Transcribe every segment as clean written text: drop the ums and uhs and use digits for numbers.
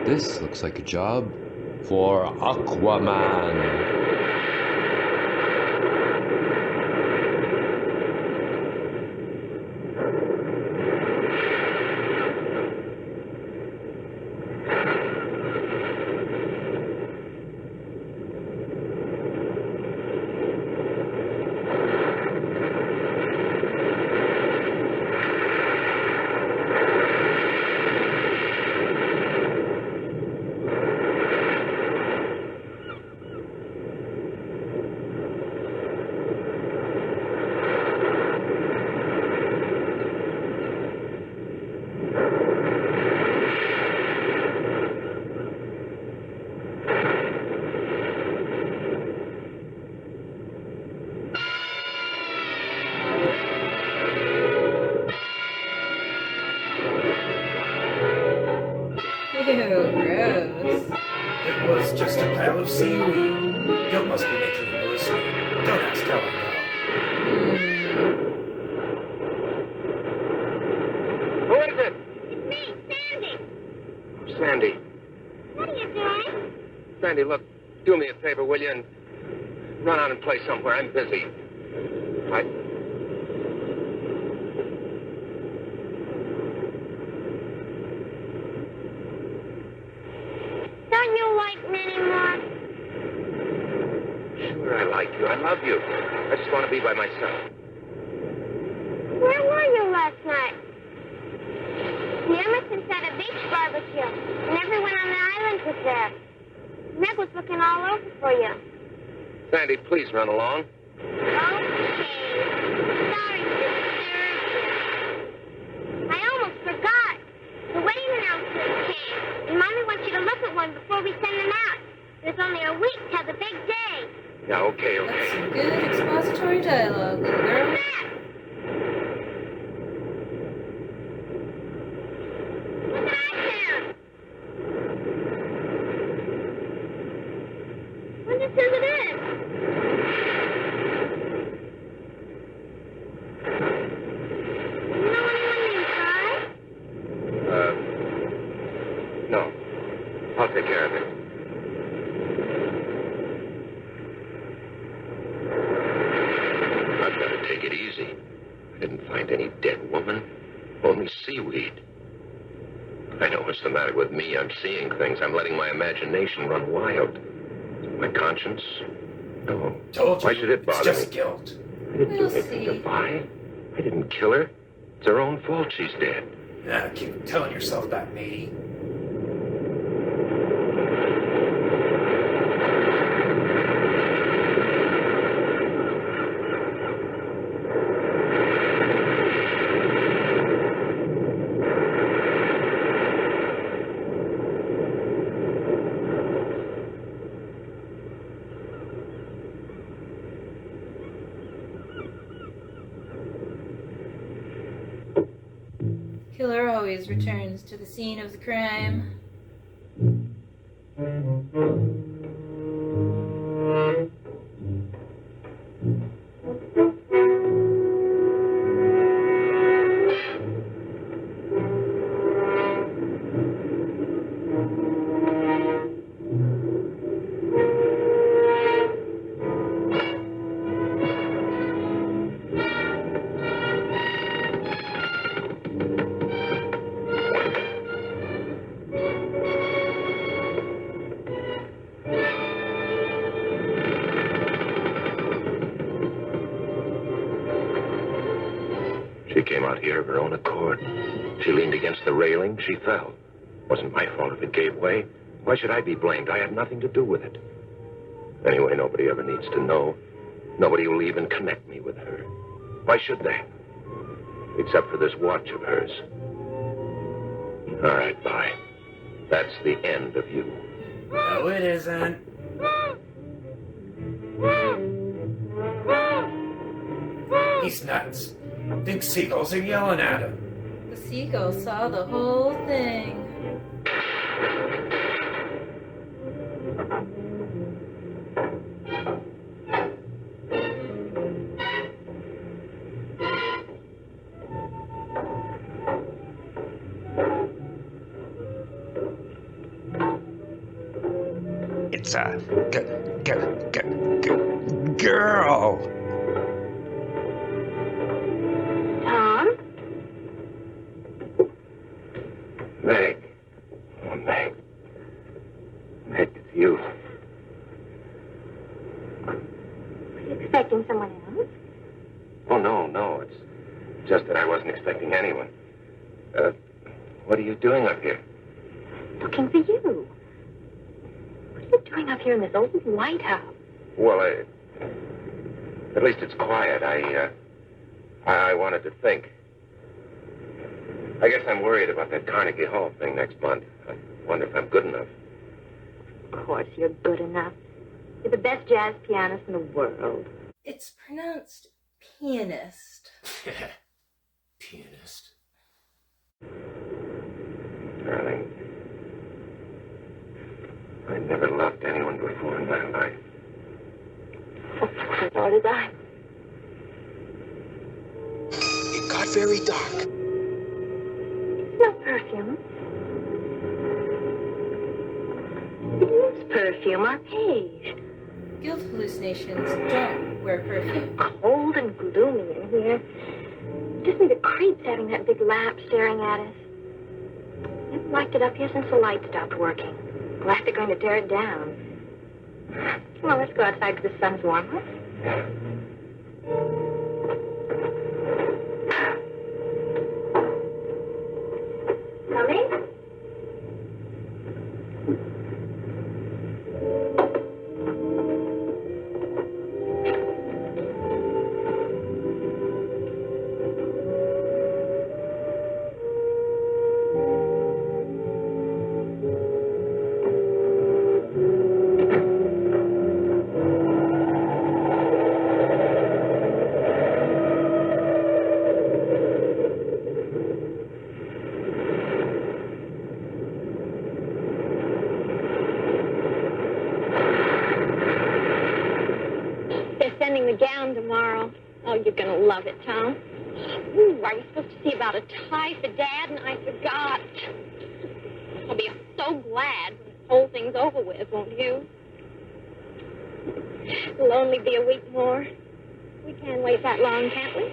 This looks like a job for Aquaman. Ew, gross. It was just a pile of seaweed. Guilt must be making you hallucinate. Don't ask how I Who is it? It's me, Sandy. Sandy. What are you doing? Sandy, look, do me a favor, will you, and run out and play somewhere. I'm busy. Don't you like me anymore? Sure, I like you. I love you. I just want to be by myself. Where were you last night? The Emersons had a beach barbecue, and everyone on the island was there. Meg was looking all over for you. Sandy, please run along. Okay. Sorry to disturb you. I almost forgot. The wedding announcements came, and Mommy wants you to look at one before we send them out. There's only a week till the big day. Yeah, okay. That's some good expository dialogue, little girl. Matt! Look what I found. Wonder who it is. You know anyone named Fry? No. I'll take care of it. I've got to take it easy. I didn't find any dead woman, only seaweed. I know what's the matter with me. I'm seeing things. I'm letting my imagination run wild. My conscience? No. told you. Why should it bother It's just me? guilt. I didn't do We'll anything to see. Vi. I didn't kill her. It's her own fault she's dead. Keep telling yourself that, matey. Killer always returns to the scene of the crime. She came out here of her own accord. She leaned against the railing. She fell. Wasn't my fault if it gave way. Why should I be blamed? I had nothing to do with it. Anyway, nobody ever needs to know. Nobody will even connect me with her. Why should they? Except for this watch of hers. All right, bye. That's the end of you. No, it isn't. He's nuts. Think seagulls are yelling at him. The seagull saw the whole thing. Lisa. Girl. Tom? Meg. Oh, Meg. Meg, it's you. Are you expecting someone else? Oh, no. It's just that I wasn't expecting anyone. What are you doing up here? Looking for you. What are you doing up here in this old lighthouse? Well, at least it's quiet. I wanted to think. I guess I'm worried about that Carnegie Hall thing next month. I wonder if I'm good enough. Of course you're good enough. You're the best jazz pianist in the world. It's pronounced pianist. Pianist. Darling, I never loved anyone before in my life. Nor did I. It got very dark. No perfume. It is perfume, our page. Guilt hallucinations don't wear perfume. Cold and gloomy in here. Just need the creeps having that big lamp staring at us. I haven't liked it up here since the light stopped working. Glad they're going to tear it down. Come on, let's go outside because the sun's warmer. Coming? Sending the gown tomorrow. Oh, you're going to love it, Tom. Ooh, I was supposed to see about a tie for Dad, and I forgot. I'll be so glad when this whole thing's over with, won't you? It'll only be a week more. We can't wait that long, can't we?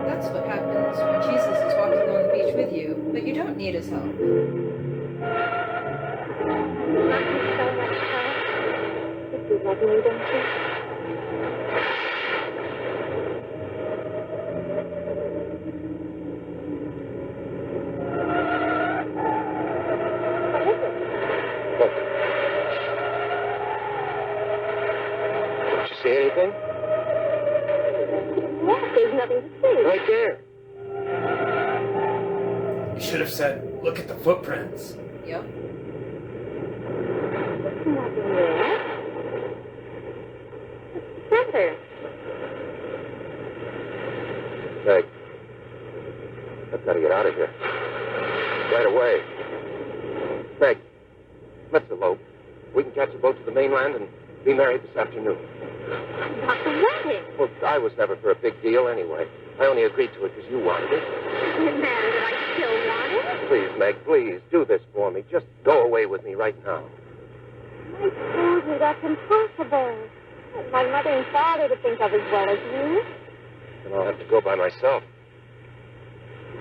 That's what happens when Jesus is walking on the beach with you, but you don't need his help. Love you so much, Tom. You love me, don't you? What is it? Look. Did you see anything? Yes, there's nothing to see. Right there. You should have said, look at the footprints. Yep. Nothing there. Center. Meg, I've got to get out of here. Right away. Meg, let's elope. We can catch a boat to the mainland and be married this afternoon. About the wedding. Well, I was never for a big deal anyway. I only agreed to it because you wanted it. Doesn't matter that I still want it. Please, Meg, please, do this for me. Just go away with me right now. I told you that's impossible. My mother and father to think of as well as you. Then I'll have to go by myself.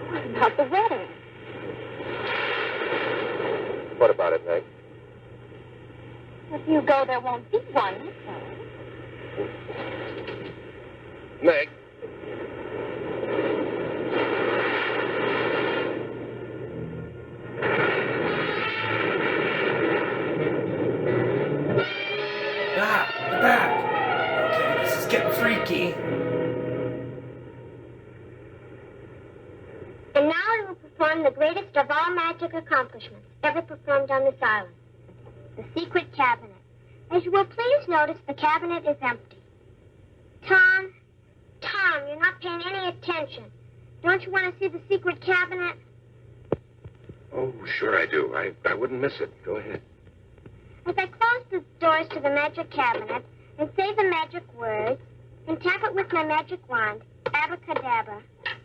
What about the wedding? What about it, Meg? If you go, there won't be one. Meg. Back. Okay, this is getting freaky. And now I will perform the greatest of all magic accomplishments ever performed on this island. The secret cabinet. As you will please notice, the cabinet is empty. Tom, you're not paying any attention. Don't you want to see the secret cabinet? Oh, sure I do. I wouldn't miss it. Go ahead. As I close the doors to the magic cabinet and say the magic words and tap it with my magic wand, abracadabra,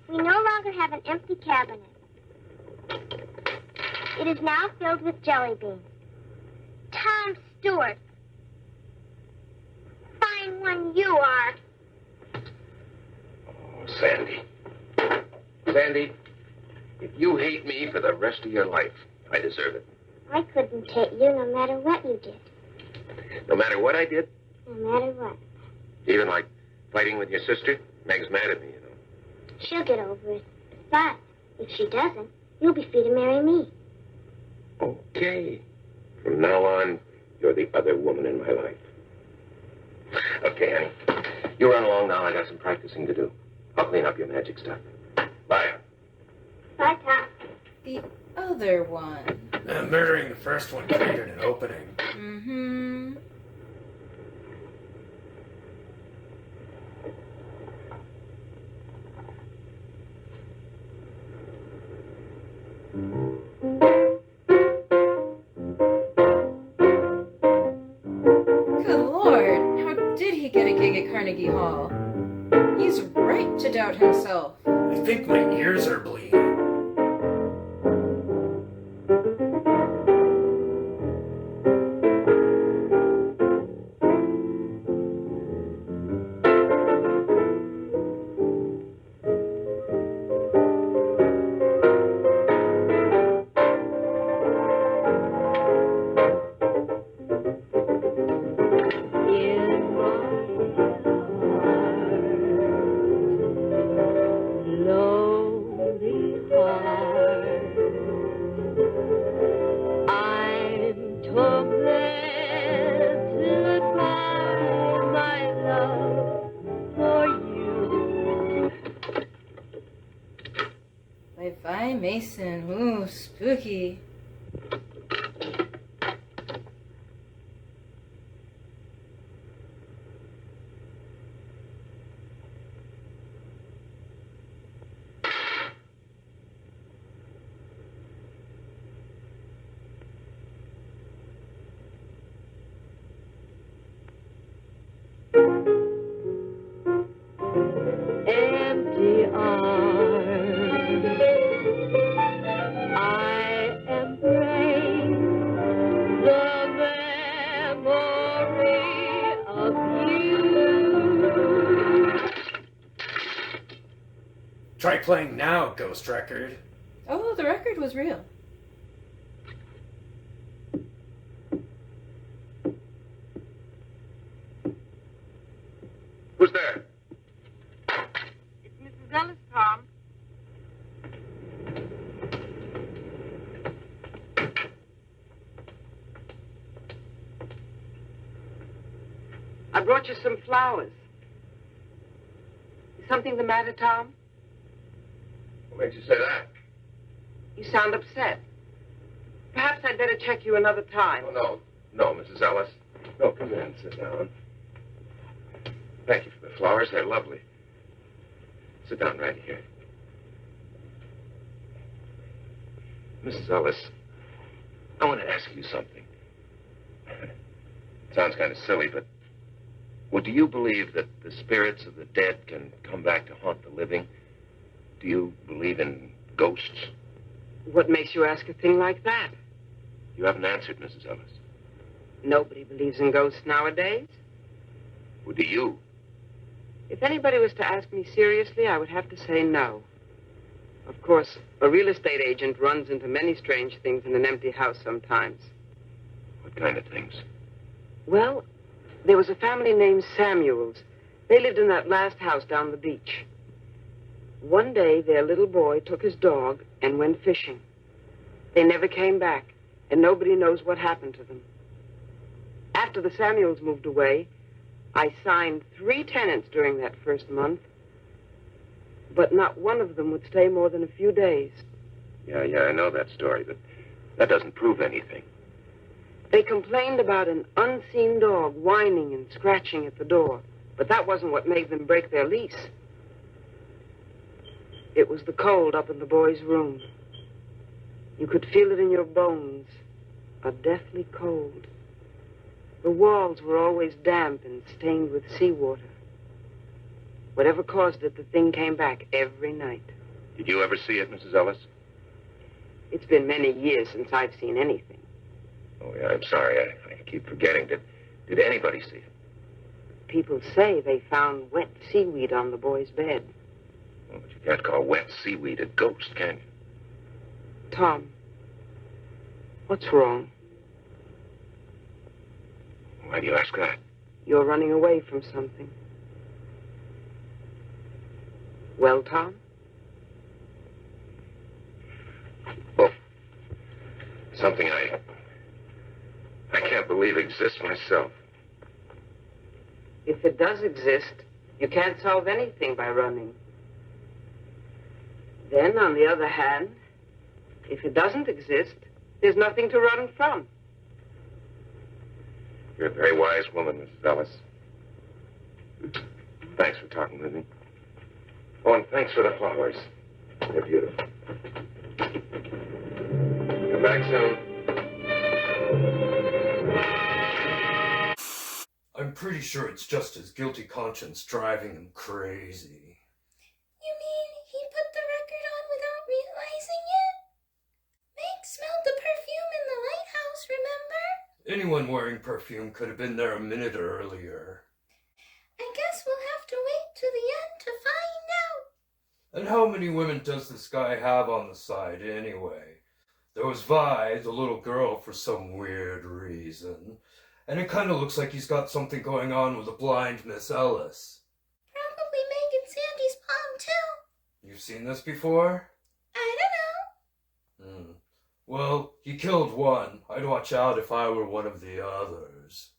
we no longer have an empty cabinet, It is now filled with jelly beans. Tom Stewart. Fine one you are. Oh, Sandy. Sandy, if you hate me for the rest of your life, I deserve it. I couldn't hate you no matter what you did. No matter what I did? No matter what. Even like fighting with your sister? Meg's mad at me, you know. She'll get over it. But if she doesn't, you'll be free to marry me. Okay. From now on, you're the other woman in my life. Okay, honey. You run along now. I got some practicing to do. I'll clean up your magic stuff. Bye. Bye, Tom. The other one. Murdering the first one created an opening. Mm-hmm. Good Lord, how did he get a gig at Carnegie Hall? He's right to doubt himself. I think my ears are bleeding. By Mason. Ooh, spooky. Empty arms, I embrace the memory of you. Try playing now, Ghost Record. Oh, the record was real. Who's there? It's Mrs. Ellis, Tom. I brought you some flowers. Is something the matter, Tom? What makes you say that? You sound upset. Perhaps I'd better check you another time. Oh, no, Mrs. Ellis. No, come in, sit down. Thank you for the flowers. They're lovely. Sit down right here. Mrs. Ellis, I want to ask you something. Sounds kind of silly, but do you believe that the spirits of the dead can come back to haunt the living? Do you believe in ghosts? What makes you ask a thing like that? You haven't answered, Mrs. Ellis. Nobody believes in ghosts nowadays. Well, do you? If anybody was to ask me seriously, I would have to say no. Of course, a real estate agent runs into many strange things in an empty house sometimes. What kind of things? Well, there was a family named Samuels. They lived in that last house down the beach. One day, their little boy took his dog and went fishing. They never came back, and nobody knows what happened to them. After the Samuels moved away, I signed 3 tenants during that first month, but not one of them would stay more than a few days. Yeah, I know that story, but that doesn't prove anything. They complained about an unseen dog whining and scratching at the door, but that wasn't what made them break their lease. It was the cold up in the boy's room. You could feel it in your bones, a deathly cold. The walls were always damp and stained with seawater. Whatever caused it, the thing came back every night. Did you ever see it, Mrs. Ellis? It's been many years since I've seen anything. Oh, yeah, I'm sorry. I keep forgetting. Did anybody see it? People say they found wet seaweed on the boy's bed. Well, but you can't call wet seaweed a ghost, can you? Tom, what's wrong? Why do you ask that? You're running away from something. Well, Tom? Well, something I can't believe exists myself. If it does exist, you can't solve anything by running. Then, on the other hand, if it doesn't exist, there's nothing to run from. You're a very wise woman, Mrs. Ellis. Thanks for talking with me. Oh, and thanks for the flowers. They're beautiful. Come back soon. I'm pretty sure it's just his guilty conscience driving him crazy. You mean he put the record on without realizing it? Meg smelled the perfume in the lighthouse, remember? Anyone wearing perfume could have been there a minute earlier. I guess we'll have to wait to the end to find out. And how many women does this guy have on the side anyway? There was Vi, the little girl, for some weird reason. And it kind of looks like he's got something going on with the blind Miss Ellis. Probably Meg and Sandy's mom, too. You've seen this before? I don't know. Well, he killed one. I'd watch out if I were one of the others.